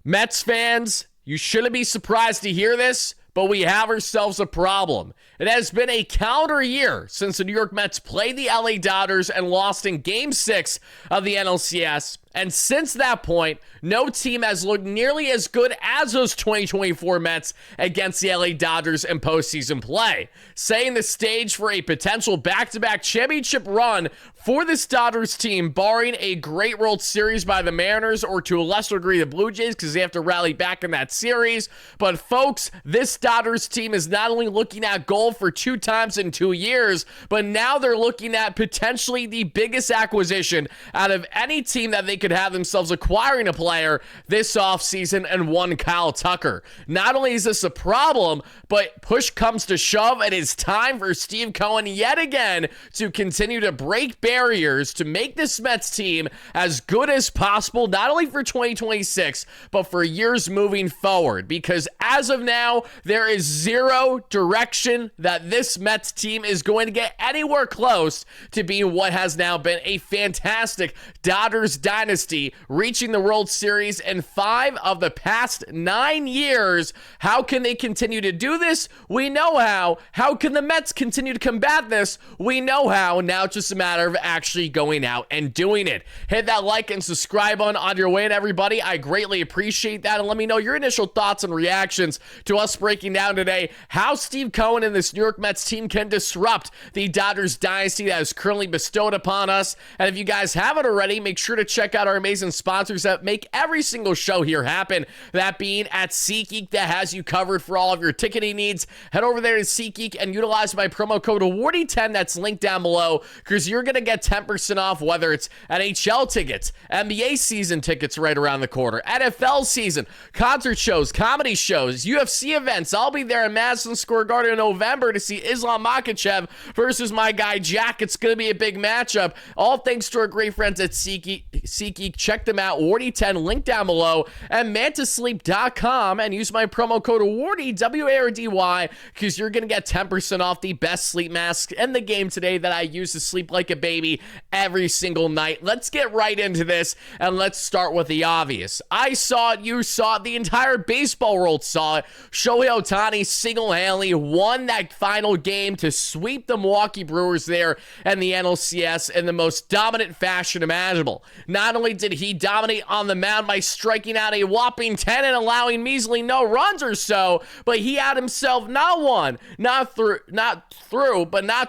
Mets fans, you shouldn't be surprised to hear this, but we have ourselves a problem. It has been a calendar year since the New York Mets played the LA Dodgers and lost in Game 6 of the NLCS. And since that point, no team has looked nearly as good as those 2024 Mets against the LA Dodgers in postseason play, setting the stage for a potential back-to-back championship run for this Dodgers team, barring a great World Series by the Mariners or to a lesser degree the Blue Jays because they have to rally back in that series. But folks, this Dodgers team is not only looking at gold for 2 times in 2 years, but now they're looking at potentially the biggest acquisition out of any team that they could have themselves acquiring a player this offseason, and one Kyle Tucker. Not only is this a problem, but push comes to shove, it is time for Steve Cohen yet again to continue to break barriers to make this Mets team as good as possible, not only for 2026, but for years moving forward. Because as of now, there is zero direction that this Mets team is going to get anywhere close to being what has now been a fantastic Dodgers dynasty, reaching the World Series in 5 of the past 9 years. How can they continue to do this? We know how. How can the Mets continue to combat this? We know how. Now it's just a matter of actually going out and doing it. Hit that like and subscribe button on your way in, everybody. I greatly appreciate that. And let me know your initial thoughts and reactions to us breaking down today how Steve Cohen and this New York Mets team can disrupt the Dodgers dynasty that is currently bestowed upon us. And if you guys haven't already, make sure to check out our amazing sponsors that make every single show here happen. That being at SeatGeek, that has you covered for all of your ticketing needs. Head over there to SeatGeek and utilize my promo code WARDY10 that's linked down below, because you're going to get 10% off, whether it's NHL tickets, NBA season tickets right around the corner, NFL season, concert shows, comedy shows, UFC events. I'll be there in Madison Square Garden in November to see Islam Makhachev versus my guy Jack. It's going to be a big matchup. All thanks to our great friends at SeatGeek. Check them out. Wardy10, link down below, and mantasleep.com, and use my promo code WARDY, W-A-R-D-Y, because you're going to get 10% off the best sleep mask in the game today that I use to sleep like a baby every single night. Let's get right into this, and let's start with the obvious. I saw it, you saw it, the entire baseball world saw it. Shohei Ohtani single-handedly won that final game to sweep the Milwaukee Brewers there in the NLCS in the most dominant fashion imaginable. Not only did he dominate on the mound by striking out a whopping 10 and allowing measly no runs or so, but he had himself not one, not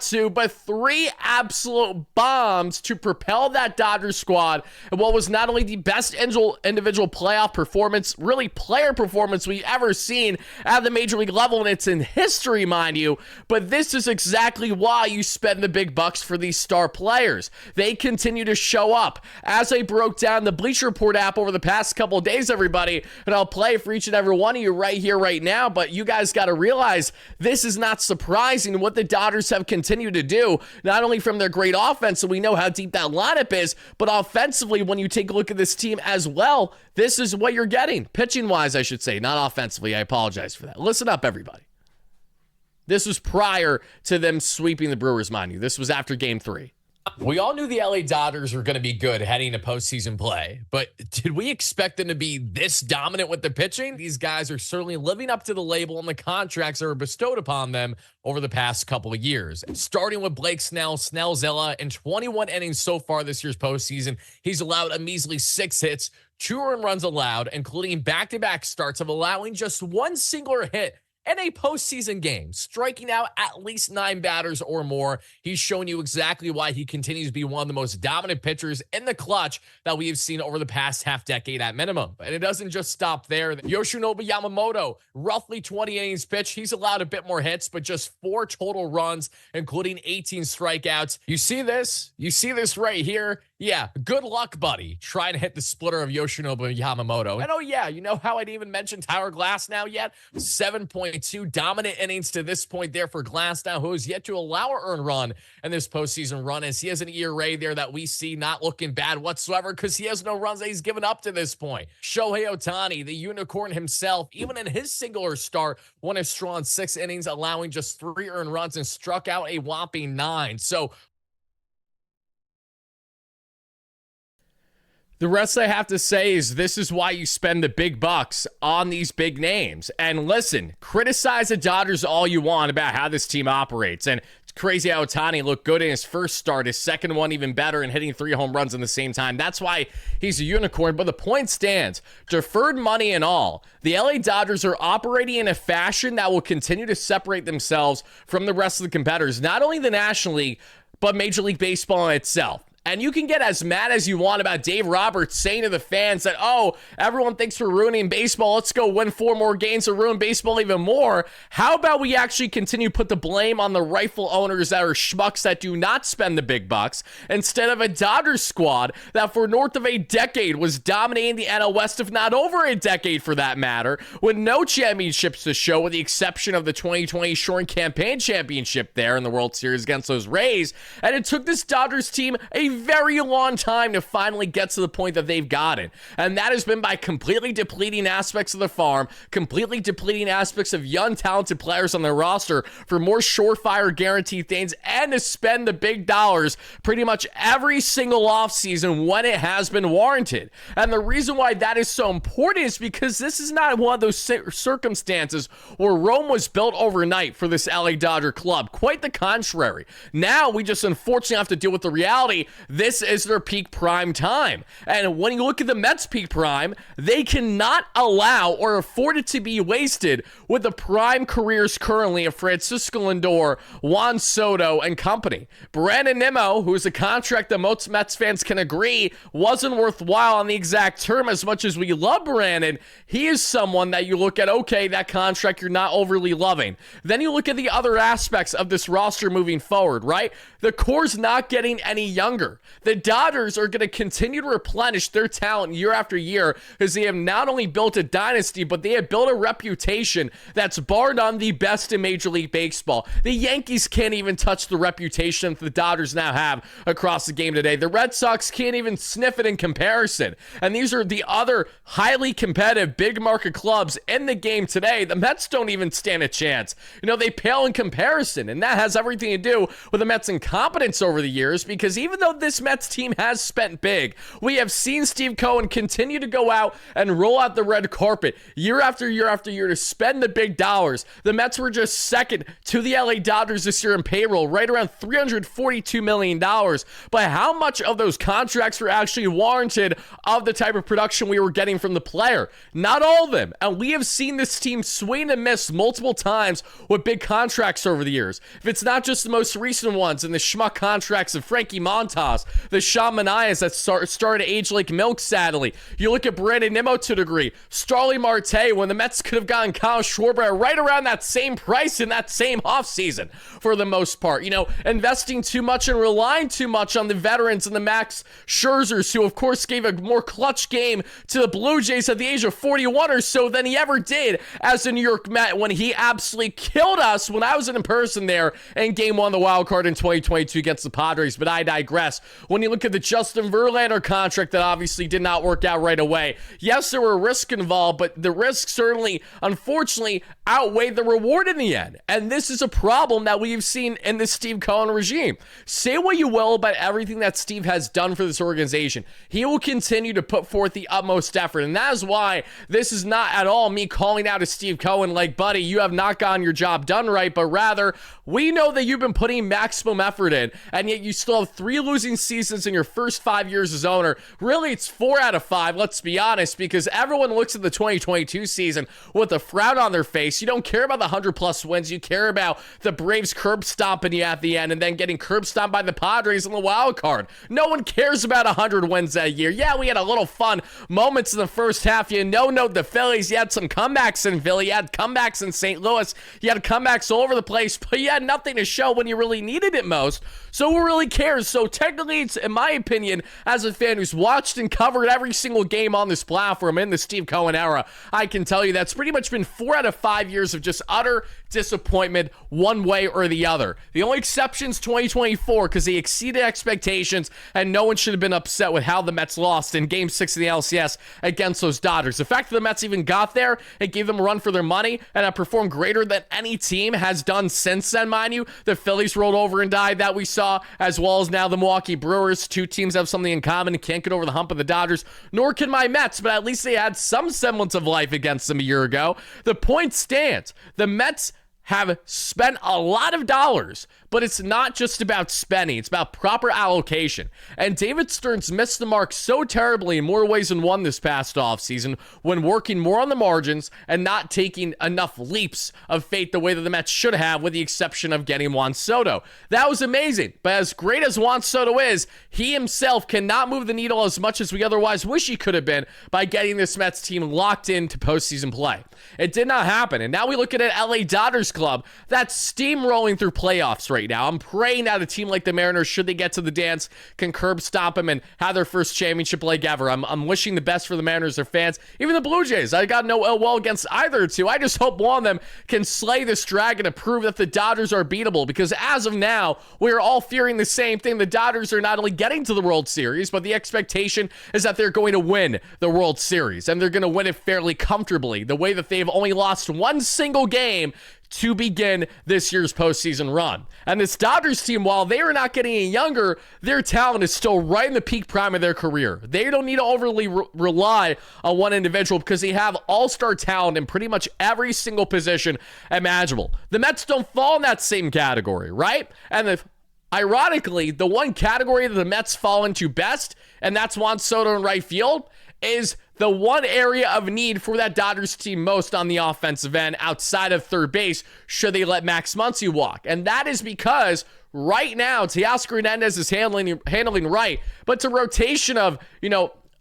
two, but 3 absolute bombs to propel that Dodgers squad and what was not only the best individual playoff performance, really player performance we've ever seen at the major league level, and it's in history, mind you, but this is exactly why you spend the big bucks for these star players. They continue to show up. As I broke down the Bleacher Report app over the past couple of days, everybody, and I'll play for each and every one of you right here, right now, but you guys got to realize this is not surprising what the Dodgers have continued to do, not only from their great offense, so we know how deep that lineup is, but offensively, when you take a look at this team as well, this is what you're getting. Pitching-wise, I should say, not offensively. I apologize for that. Listen up, everybody. This was prior to them sweeping the Brewers, mind you. This was after Game 3. We all knew the LA Dodgers were going to be good heading to postseason play, but did we expect them to be this dominant with the pitching? These guys are certainly living up to the label and the contracts that were bestowed upon them over the past couple of years. Starting with Blake Snell, Snellzilla, in 21 innings so far this year's postseason, he's allowed a measly 6 hits, 2 earned runs allowed, including back-to-back starts of allowing just 1 singular hit in a postseason game, striking out at least 9 batters or more. He's shown you exactly why he continues to be one of the most dominant pitchers in the clutch that we have seen over the past half decade at minimum. And it doesn't just stop there. Yoshinobu Yamamoto, roughly 20 innings pitched. He's allowed a bit more hits, but just 4 total runs, including 18 strikeouts. You see this? You see this right here? Yeah, good luck, buddy, trying to hit the splitter of Yoshinobu Yamamoto. And oh yeah, you know how I'd even mentioned Tyler Glasnow yet? 7.2 dominant innings to this point there for Glasnow, who has yet to allow an earned run in this postseason run, as he has an ERA there that we see not looking bad whatsoever because he has no runs that he's given up to this point. Shohei Ohtani, the unicorn himself, even in his singular start, won a strong 6 innings, allowing just 3 earned runs and struck out a whopping 9. So The rest I have to say is this is why you spend the big bucks on these big names. And listen, criticize the Dodgers all you want about how this team operates. And it's crazy how Ohtani looked good in his first start, his second one even better, and hitting 3 home runs in the same time. That's why he's a unicorn. But the point stands, deferred money and all, the LA Dodgers are operating in a fashion that will continue to separate themselves from the rest of the competitors, not only the National League, but Major League Baseball in itself. And you can get as mad as you want about Dave Roberts saying to the fans that, oh, everyone thinks we're ruining baseball. Let's go win 4 more games to ruin baseball even more. How about we actually continue to put the blame on the rightful owners that are schmucks that do not spend the big bucks instead of a Dodgers squad that for north of a decade was dominating the NL West, if not over a decade for that matter, with no championships to show with the exception of the 2020 Short Campaign Championship there in the World Series against those Rays. And it took this Dodgers team a very long time to finally get to the point that they've gotten. And that has been by completely depleting aspects of the farm, completely depleting aspects of young, talented players on their roster for more surefire guaranteed things, and to spend the big dollars pretty much every single offseason when it has been warranted. And the reason why that is so important is because this is not one of those circumstances where Rome was built overnight for this LA Dodger club. Quite the contrary. Now we just unfortunately have to deal with the reality this is their peak prime time. And when you look at the Mets' peak prime, they cannot allow or afford it to be wasted with the prime careers currently of Francisco Lindor, Juan Soto, and company. Brandon Nimmo, who is a contract that most Mets fans can agree wasn't worthwhile on the exact term as much as we love Brandon, he is someone that you look at, okay, that contract you're not overly loving. Then you look at the other aspects of this roster moving forward, right? The core's not getting any younger. The Dodgers are going to continue to replenish their talent year after year because they have not only built a dynasty, but they have built a reputation that's bar none the best in Major League Baseball. The Yankees can't even touch the reputation that the Dodgers now have across the game today. The Red Sox can't even sniff it in comparison. And these are the other highly competitive big market clubs in the game today. The Mets don't even stand a chance. You know, they pale in comparison, and that has everything to do with the Mets' incompetence over the years, because even though this Mets team has spent big, we have seen Steve Cohen continue to go out and roll out the red carpet year after year after year to spend the big dollars. The Mets were just second to the LA Dodgers this year in payroll, right around $342 million. But how much of those contracts were actually warranted of the type of production we were getting from the player? Not all of them. And we have seen this team swing and miss multiple times with big contracts over the years. If it's not just the most recent ones and the schmuck contracts of Frankie Montas, the Sean Manaeas that started to age like milk, sadly. You look at Brandon Nimmo to a degree, Starling Marte, when the Mets could have gotten Kyle Schwarber right around that same price in that same offseason for the most part. You know, investing too much and relying too much on the veterans and the Max Scherzers, who of course gave a more clutch game to the Blue Jays at the age of 41 or so than he ever did as a New York Met when he absolutely killed us when I was in person there in Game 1 of the wild card in 2022 against the Padres. But I digress. When you look at the Justin Verlander contract that obviously did not work out right away, yes, there were risks involved, but the risk certainly, unfortunately, outweighed the reward in the end. And this is a problem that we've seen in the Steve Cohen regime. Say what you will about everything that Steve has done for this organization. He will continue to put forth the utmost effort. And that is why this is not at all me calling out to Steve Cohen like, buddy, you have not gotten your job done right, but rather, we know that you've been putting maximum effort in, and yet you still have 3 losing seasons in your first 5 years as owner. Really, it's 4 out of 5, let's be honest, because everyone looks at the 2022 season with a frown on their face. You don't care about the 100-plus wins. You care about the Braves curb stomping you at the end and then getting curb stomped by the Padres in the wild card. No one cares about 100 wins that year. Yeah, we had a little fun moments in the first half. You know, the Phillies, you had some comebacks in Philly. You had comebacks in St. Louis. You had comebacks all over the place, but you had nothing to show when you really needed it most. So who really cares? So technically, it's, in my opinion, as a fan who's watched and covered every single game on this platform in the Steve Cohen era, I can tell you that's pretty much been 4 out of 5 years of just utter disappointment one way or the other. The only exception's 2024 because they exceeded expectations and no one should have been upset with how the Mets lost in Game 6 of the LCS against those Dodgers. The fact that the Mets even got there and gave them a run for their money and have performed greater than any team has done since then, mind you. The Phillies rolled over and died that we saw, as well as now the Milwaukee Milwaukee Brewers. Two teams have something in common. Can't get over the hump of the Dodgers, nor can my Mets, but at least they had some semblance of life against them a year ago. The point stands. The Mets have spent a lot of dollars, but it's not just about spending. It's about proper allocation. And David Stearns missed the mark so terribly in more ways than one this past offseason when working more on the margins and not taking enough leaps of faith the way that the Mets should have, with the exception of getting Juan Soto. That was amazing, but as great as Juan Soto is, he himself cannot move the needle as much as we otherwise wish he could have been by getting this Mets team locked into postseason play. It did not happen, and now we look at an LA Dodgers club that's steamrolling through playoffs right now. I'm praying that a team like the Mariners, should they get to the dance, can curb stomp them and have their first championship leg ever. I'm wishing the best for the Mariners, their fans, even the Blue Jays. I got no ill will against either two. I just hope one of them can slay this dragon to prove that the Dodgers are beatable, because as of now, we're all fearing the same thing. The Dodgers are not only getting to the World Series, but the expectation is that they're going to win the World Series, and they're going to win it fairly comfortably, the way that they've only lost one single game to begin this year's postseason run. And this Dodgers team, while they are not getting any younger, their talent is still right in the peak prime of their career. They don't need to overly rely on one individual, because they have all-star talent in pretty much every single position imaginable. The Mets don't fall in that same category, right? And ironically, the one category that the Mets fall into best, and that's Juan Soto in right field, is the one area of need for that Dodgers team most on the offensive end outside of third base, should they let Max Muncy walk. And that is because right now, Teoscar Hernandez is handling right, but it's a rotation of,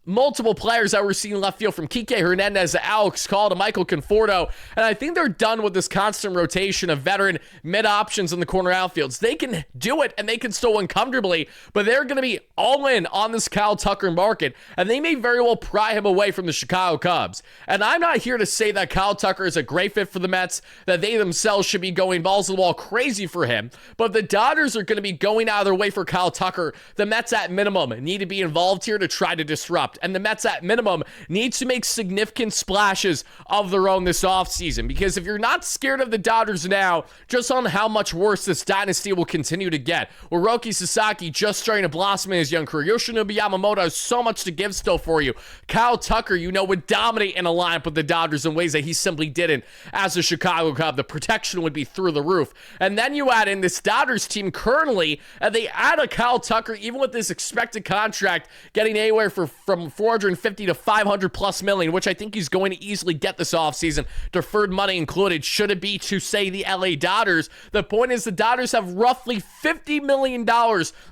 multiple players that we're seeing left field, from Kike Hernandez to Alex Call to Michael Conforto. And I think they're done with this constant rotation of veteran mid options in the corner outfields. They can do it and they can still win comfortably, but they're going to be all in on this Kyle Tucker market, and they may very well pry him away from the Chicago Cubs. And I'm not here to say that Kyle Tucker is a great fit for the Mets, that they themselves should be going balls to the wall crazy for him, but if the Dodgers are going to be going out of their way for Kyle Tucker, the Mets at minimum need to be involved here to try to disrupt. And the Mets at minimum need to make significant splashes of their own this offseason, because if you're not scared of the Dodgers now, just on how much worse this dynasty will continue to get, with Roki Sasaki just starting to blossom in his young career, Yoshinobu Yamamoto has so much to give still for you. Kyle Tucker, would dominate in a lineup with the Dodgers in ways that he simply didn't as a Chicago Cub. The protection would be through the roof. And then you add in this Dodgers team currently, and they add a Kyle Tucker, even with this expected contract getting anywhere from 450 to 500 plus million, which I think he's going to easily get this offseason, deferred money included, should it be to, say, the LA Dodgers. The point is the Dodgers have roughly $50 million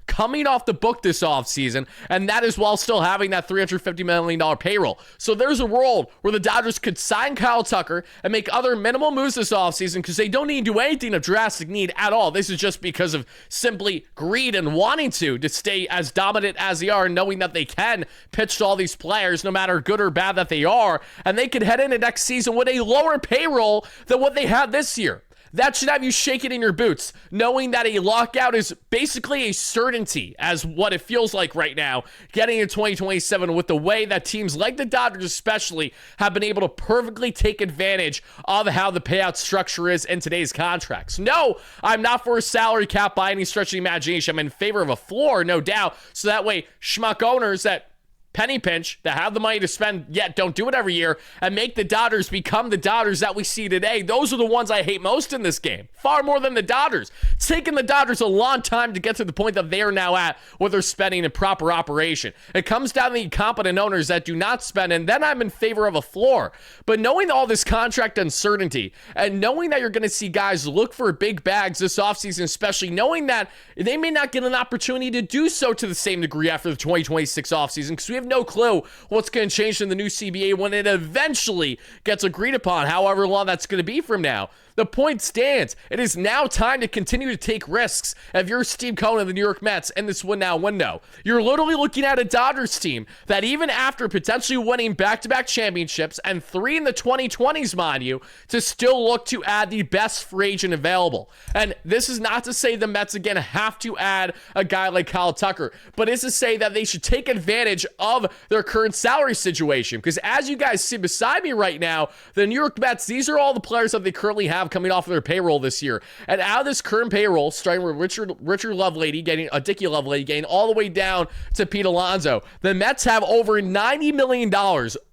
coming off the book this offseason, and that is while still having that $350 million payroll. So there's a world where the Dodgers could sign Kyle Tucker and make other minimal moves this offseason, because they don't need to do anything of drastic need at all. This is just because of simply greed and wanting to stay as dominant as they are, knowing that they can pitch to all these players, no matter good or bad that they are, and they could head into next season with a lower payroll than what they had this year. That should have you shaking in your boots, knowing that a lockout is basically a certainty, as what it feels like right now, getting into 2027, with the way that teams like the Dodgers especially have been able to perfectly take advantage of how the payout structure is in today's contracts. No, I'm not for a salary cap by any stretch of the imagination. I'm in favor of a floor, no doubt, so that way schmuck owners that penny pinch, that have the money to spend yet don't do it every year, and make the Dodgers become the Dodgers that we see today. Those are the ones I hate most in this game, far more than the Dodgers. It's taken the Dodgers a long time to get to the point that they are now at, with their spending and proper operation. It comes down to the incompetent owners that do not spend, and then I'm in favor of a floor. But knowing all this contract uncertainty, and knowing that you're going to see guys look for big bags this offseason, especially knowing that they may not get an opportunity to do so to the same degree after the 2026 offseason, because we have no clue what's going to change in the new CBA when it eventually gets agreed upon, however long that's going to be from now. The point stands. It is now time to continue to take risks. If you're Steve Cohen of the New York Mets in this win-now window, you're literally looking at a Dodgers team that, even after potentially winning back-to-back championships, and 3 in the 2020s, mind you, to still look to add the best free agent available. And this is not to say the Mets, again, have to add a guy like Kyle Tucker, but it's to say that they should take advantage of their current salary situation. Because as you guys see beside me right now, the New York Mets, these are all the players that they currently have amount coming off of their payroll this year. And out of this current payroll, starting with Richard Lovelady getting Dickie Lovelady getting all the way down to Pete Alonso, the Mets have over $90 million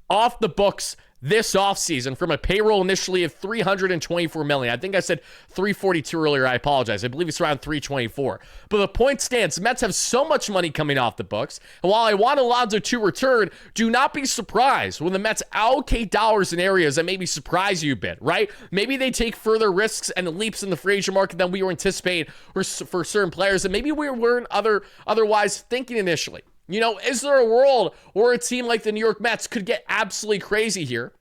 off the books this offseason from a payroll initially of $324 million. I think I said $342 earlier. I apologize. I believe it's around $324. But the point stands, the Mets have so much money coming off the books. And while I want Alonso to return, do not be surprised when the Mets allocate dollars in areas that maybe surprise you a bit, right? Maybe they take further risks and leaps in the free agent market than we were anticipating for certain players that maybe we weren't otherwise thinking initially. You know, is there a world where a team like the New York Mets could get absolutely crazy here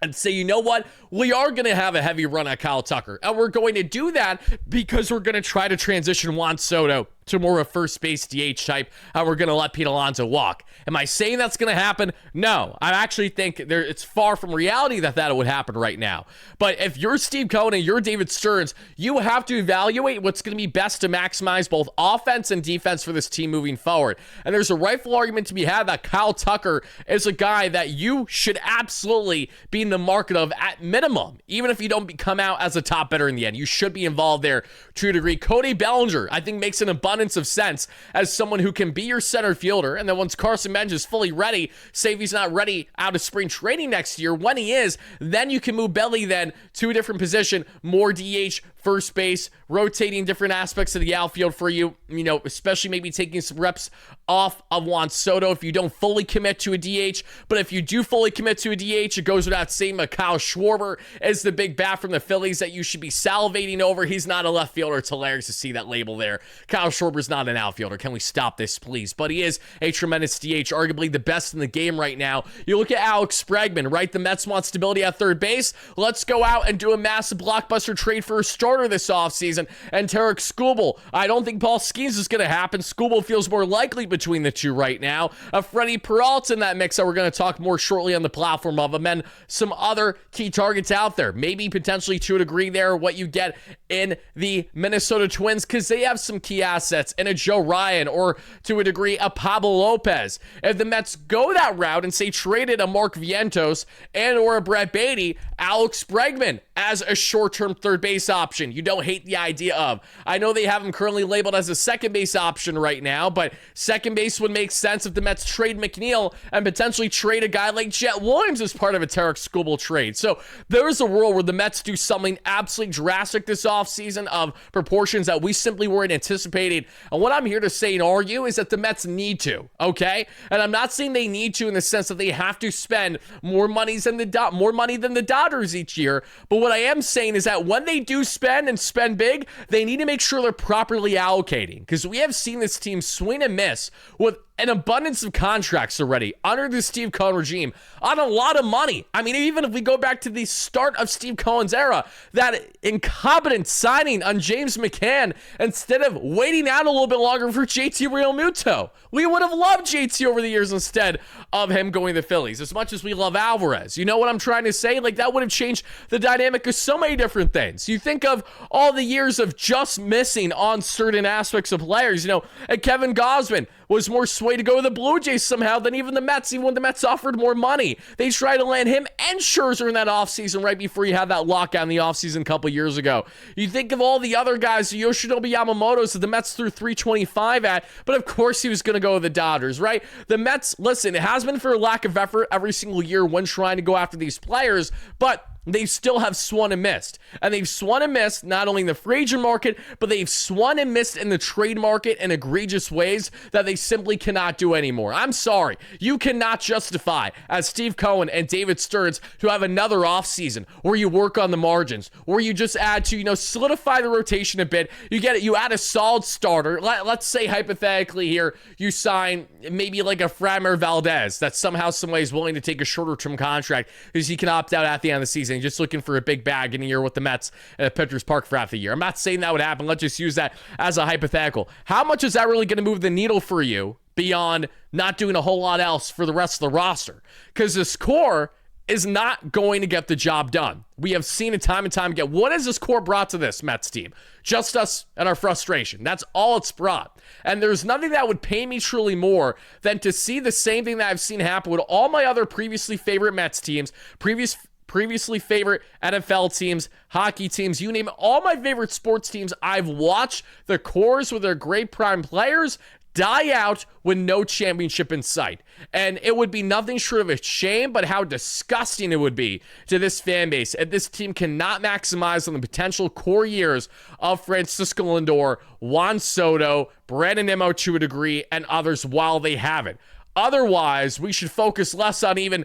and say, you know what, we are going to have a heavy run at Kyle Tucker, and we're going to do that because we're going to try to transition Juan Soto to more of a first base DH type, and we're going to let Pete Alonso walk. Am I saying that's going to happen? No. I actually think it's far from reality that would happen right now. But if you're Steve Cohen and you're David Stearns, you have to evaluate what's going to be best to maximize both offense and defense for this team moving forward. And there's a rightful argument to be had that Kyle Tucker is a guy that you should absolutely be in the market of at minimum. Even if you don't come out as a top bidder in the end, you should be involved there to a degree. Cody Bellinger, I think, makes an abundance of sense as someone who can be your center fielder. And then once Carson Bench is fully ready, say if he's not ready out of spring training next year, when he is, then you can move Belly then to a different position, more DH, first base, rotating different aspects of the outfield for you, you know, especially maybe taking some reps off of Juan Soto if you don't fully commit to a DH. But if you do fully commit to a DH, it goes without saying, Kyle Schwarber is the big bat from the Phillies that you should be salivating over. He's not a left fielder. It's hilarious to see that label there. Kyle Schwarber's not an outfielder. Can we stop this, please? But he is a tremendous DH, arguably the best in the game right now. You look at Alex Bregman, right? The Mets want stability at third base. Let's go out and do a massive blockbuster trade for a starter this offseason. And Tarek Skubal. I don't think Paul Skeens is going to happen. Skubal feels more likely between the two right now. Freddie Peralta in that mix that we're going to talk more shortly on the platform of him, and some other key targets out there. Maybe potentially to a degree there what you get in the Minnesota Twins, because they have some key assets in a Joe Ryan or to a degree a Pablo Lopez. If the Mets go that route and say traded a Mark Vientos and or a Brett Beatty, Alex Bregman as a short-term third base option, you don't hate the idea of. I know they have him currently labeled as a second base option right now, but second base would make sense if the Mets trade McNeil and potentially trade a guy like Jet Williams as part of a Tarek Skubal trade. So there's a world where the Mets do something absolutely drastic this offseason of proportions that we simply weren't anticipating. And what I'm here to say and argue is that the Mets need to, okay? And I'm not saying they need to in the sense that they have to spend more money than the Dodgers each year, but what I am saying is that when they do spend and spend big, they need to make sure they're properly allocating, because we have seen this team swing and miss with an abundance of contracts already under the Steve Cohen regime on a lot of money. I mean, even if we go back to the start of Steve Cohen's era, that incompetent signing on James McCann instead of waiting out a little bit longer for JT Realmuto. We would have loved JT over the years instead of him going to the Phillies, as much as we love Alvarez. You know what I'm trying to say? Like, that would have changed the dynamic of so many different things. You think of all the years of just missing on certain aspects of players. You know, and Kevin Gausman was more swayed to go to the Blue Jays somehow than even the Mets, even when the Mets offered more money. They tried to land him and Scherzer in that offseason right before you had that lockout in the offseason a couple years ago. You think of all the other guys, Yoshinobu Yamamoto's that the Mets threw $325 at, but of course he was going to go to the Dodgers, right? The Mets, listen, it has been for a lack of effort every single year when trying to go after these players, but they still have swung and missed. And they've swung and missed not only in the free agent market, but they've swung and missed in the trade market in egregious ways that they simply cannot do anymore. I'm sorry. You cannot justify, as Steve Cohen and David Stearns, to have another offseason where you work on the margins, where you just add to, solidify the rotation a bit. You get it. You add a solid starter. Let's say hypothetically here, you sign maybe like a Framber Valdez that somehow, some way is willing to take a shorter term contract because he can opt out at the end of the season. Just looking for a big bag in a year with the Mets at Pitchers Park for half the year. I'm not saying that would happen. Let's just use that as a hypothetical. How much is that really going to move the needle for you beyond not doing a whole lot else for the rest of the roster? Because this core is not going to get the job done. We have seen it time and time again. What has this core brought to this Mets team? Just us and our frustration. That's all it's brought. And there's nothing that would pain me truly more than to see the same thing that I've seen happen with all my other previously favorite Mets teams, previous previously favorite NFL teams, hockey teams, you name it, all my favorite sports teams I've watched, the cores with their great prime players die out with no championship in sight. And it would be nothing short of a shame, but how disgusting it would be to this fan base if this team cannot maximize on the potential core years of Francisco Lindor, Juan Soto, Brandon Nimmo to a degree, and others while they have it. Otherwise, we should focus less on even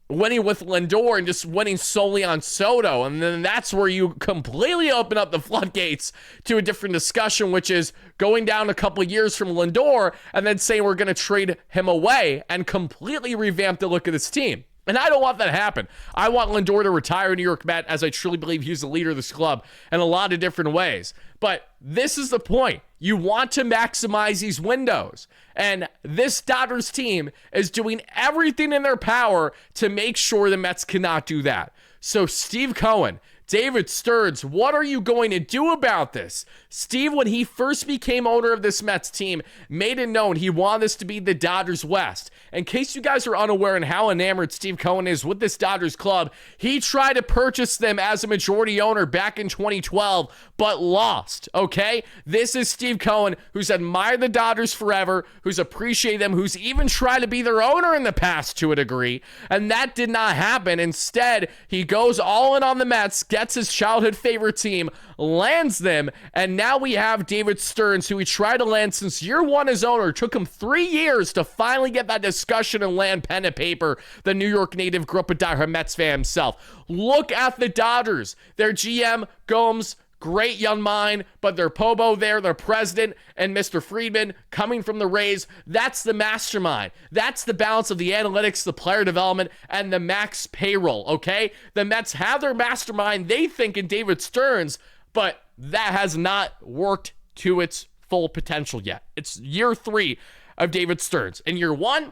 winning with Lindor and just winning solely on Soto. And then that's where you completely open up the floodgates to a different discussion, which is going down a couple of years from Lindor and then saying we're going to trade him away and completely revamp the look of this team. And I don't want that to happen. I want Lindor to retire a New York Met, as I truly believe he's the leader of this club in a lot of different ways. But this is the point. You want to maximize these windows. And this Dodgers team is doing everything in their power to make sure the Mets cannot do that. So Steve Cohen, David Stearns, what are you going to do about this? Steve, when he first became owner of this Mets team, made it known he wanted this to be the Dodgers West. In case you guys are unaware and how enamored Steve Cohen is with this Dodgers club, he tried to purchase them as a majority owner back in 2012, but lost, okay? This is Steve Cohen, who's admired the Dodgers forever, who's appreciated them, who's even tried to be their owner in the past to a degree, and that did not happen. Instead, he goes all in on the Mets, gets his childhood favorite team, lands them, and now we have David Stearns, who he tried to land since year one as owner. It took him 3 years to finally get that discussion and land pen to paper. The New York native grew up a diehard Mets fan himself. Look at the Dodgers. Their GM, Gomes, great young mind, but their Pobo there, their president, and Mr. Friedman coming from the Rays, that's the mastermind. That's the balance of the analytics, the player development, and the max payroll, okay? The Mets have their mastermind, they think, in David Stearns, but that has not worked to its full potential yet. It's year 3 of David Stearns. In year 1,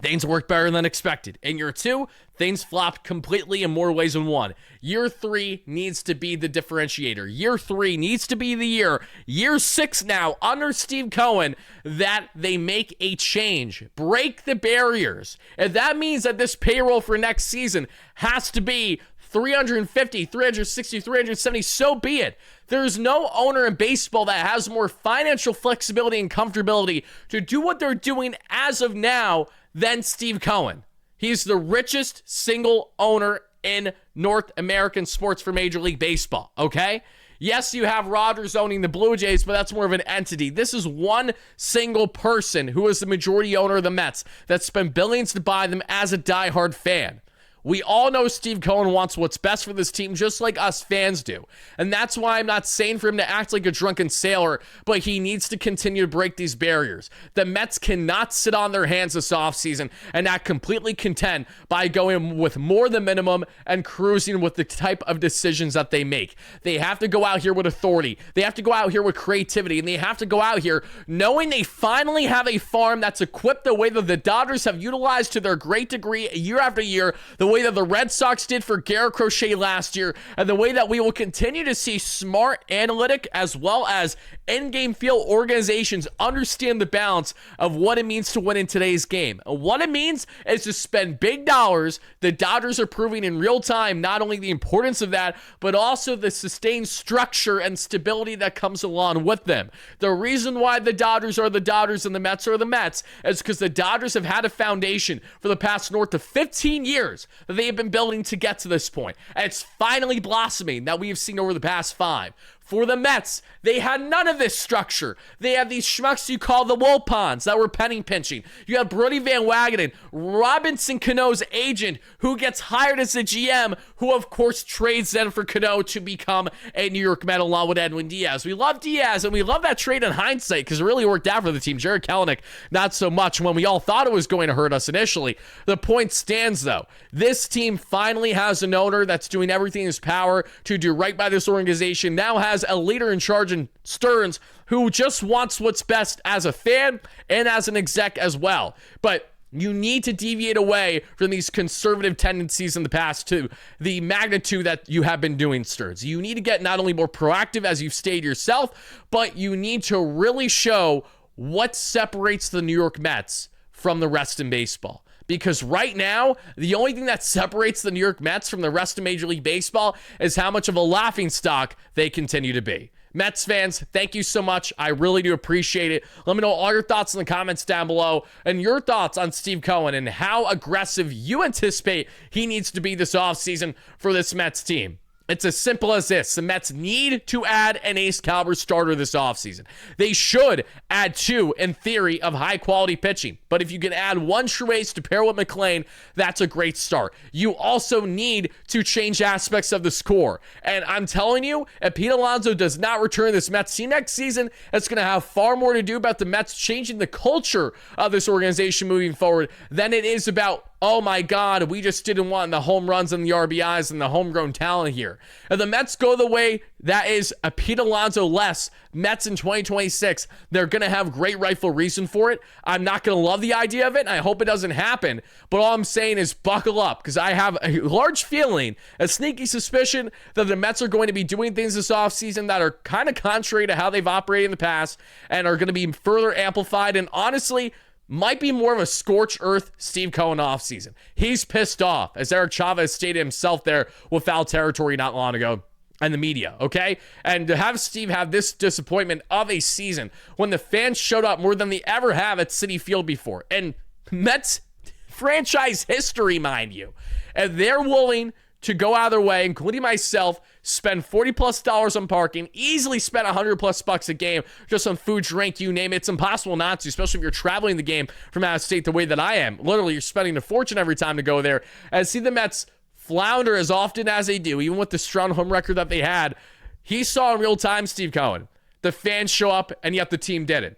things worked better than expected. In year 2, things flopped completely in more ways than one. Year 3 needs to be the differentiator. Year 3 needs to be the year. Year 6 now, under Steve Cohen, that they make a change. Break the barriers. If that means that this payroll for next season has to be 350, 360, 370, so be it. There's no owner in baseball that has more financial flexibility and comfortability to do what they're doing as of now than Steve Cohen. He's the richest single owner in North American sports for Major League Baseball, okay? Yes, you have Rodgers owning the Blue Jays, but that's more of an entity. This is one single person who is the majority owner of the Mets that spent billions to buy them as a diehard fan. We all know Steve Cohen wants what's best for this team, just like us fans do. And that's why I'm not saying for him to act like a drunken sailor, but he needs to continue to break these barriers. The Mets cannot sit on their hands this offseason and act completely content by going with more than minimum and cruising with the type of decisions that they make. They have to go out here with authority. They have to go out here with creativity, and they have to go out here knowing they finally have a farm that's equipped the way that the Dodgers have utilized to their great degree year after year, the way that the Red Sox did for Garrett Crochet last year, and the way that we will continue to see smart analytic as well as in-game field organizations understand the balance of what it means to win in today's game. And what it means is to spend big dollars. The Dodgers are proving in real time not only the importance of that, but also the sustained structure and stability that comes along with them. The reason why the Dodgers are the Dodgers and the Mets are the Mets is because the Dodgers have had a foundation for the past north of 15 years that they have been building to get to this point. And it's finally blossoming that we have seen over the past 5. For the Mets, they had none of this structure. They have these schmucks you call the Wilpons that were penny pinching. You have Brody Van Wagenen, Robinson Cano's agent, who gets hired as the GM, who of course trades then for Cano to become a New York Met along with Edwin Diaz. We love Diaz, and we love that trade in hindsight because it really worked out for the team. Jared Kelenic, not so much when we all thought it was going to hurt us initially. The point stands, though. This team finally has an owner that's doing everything in his power to do right by this organization, now has a leader in charge in Stearns who just wants what's best as a fan and as an exec as well. But you need to deviate away from these conservative tendencies in the past to the magnitude that you have been doing, Stearns. You need to get not only more proactive, as you've stated yourself, but you need to really show what separates the New York Mets from the rest in baseball. because right now, the only thing that separates the New York Mets from the rest of Major League Baseball is how much of a laughingstock they continue to be. Mets fans, thank you so much. I really do appreciate it. Let me know all your thoughts in the comments down below and your thoughts on Steve Cohen and how aggressive you anticipate he needs to be this offseason for this Mets team. It's as simple as this. The Mets need to add an ace caliber starter this offseason. They should add two, in theory, of high-quality pitching. But if you can add one true ace to pair with McClain, that's a great start. You also need to change aspects of the score. And I'm telling you, if Pete Alonso does not return this Mets team next season, it's going to have far more to do about the Mets changing the culture of this organization moving forward than it is about, oh my God, we just didn't want the home runs and the RBIs and the homegrown talent here. If the Mets go the way that is a Pete Alonso less Mets in 2026, they're going to have great rightful reason for it. I'm not going to love the idea of it, and I hope it doesn't happen. But all I'm saying is buckle up, because I have a large feeling, a sneaky suspicion, that the Mets are going to be doing things this offseason that are kind of contrary to how they've operated in the past and are going to be further amplified and honestly might be more of a scorched earth Steve Cohen offseason. He's pissed off, as Eric Chavez stated himself there with Foul Territory not long ago, and the media, okay? And to have Steve have this disappointment of a season when the fans showed up more than they ever have at Citi Field before, and Mets franchise history, mind you, and they're willing to go out of their way, including myself, spend $40+ on parking, easily spend $100+ a game just on food, drink, you name it. It's impossible not to, especially if you're traveling the game from out of state the way that I am. Literally, you're spending a fortune every time to go there. And see the Mets flounder as often as they do, even with the strong home record that they had. He saw in real time, Steve Cohen, the fans show up, and yet the team didn't.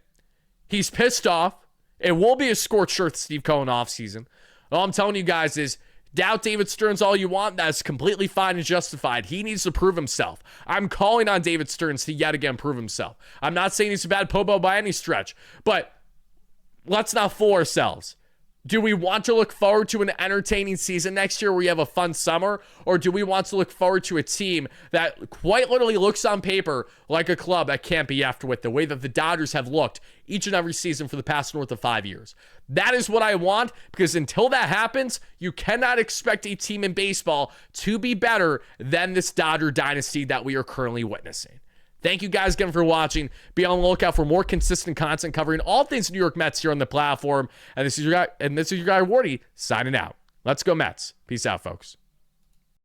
He's pissed off. It will be a scorched earth Steve Cohen offseason. All I'm telling you guys is, doubt David Stearns all you want. That's completely fine and justified. He needs to prove himself. I'm calling on David Stearns to yet again prove himself. I'm not saying he's a bad popo by any stretch, but let's not fool ourselves. Do we want to look forward to an entertaining season next year where we have a fun summer? Or do we want to look forward to a team that quite literally looks on paper like a club that can't be effed with, the way that the Dodgers have looked each and every season for the past north of 5 years? That is what I want, because until that happens, you cannot expect a team in baseball to be better than this Dodger dynasty that we are currently witnessing. Thank you guys again for watching. Be on the lookout for more consistent content covering all things New York Mets here on the platform. And this is your guy, Wardy, signing out. Let's go Mets. Peace out, folks.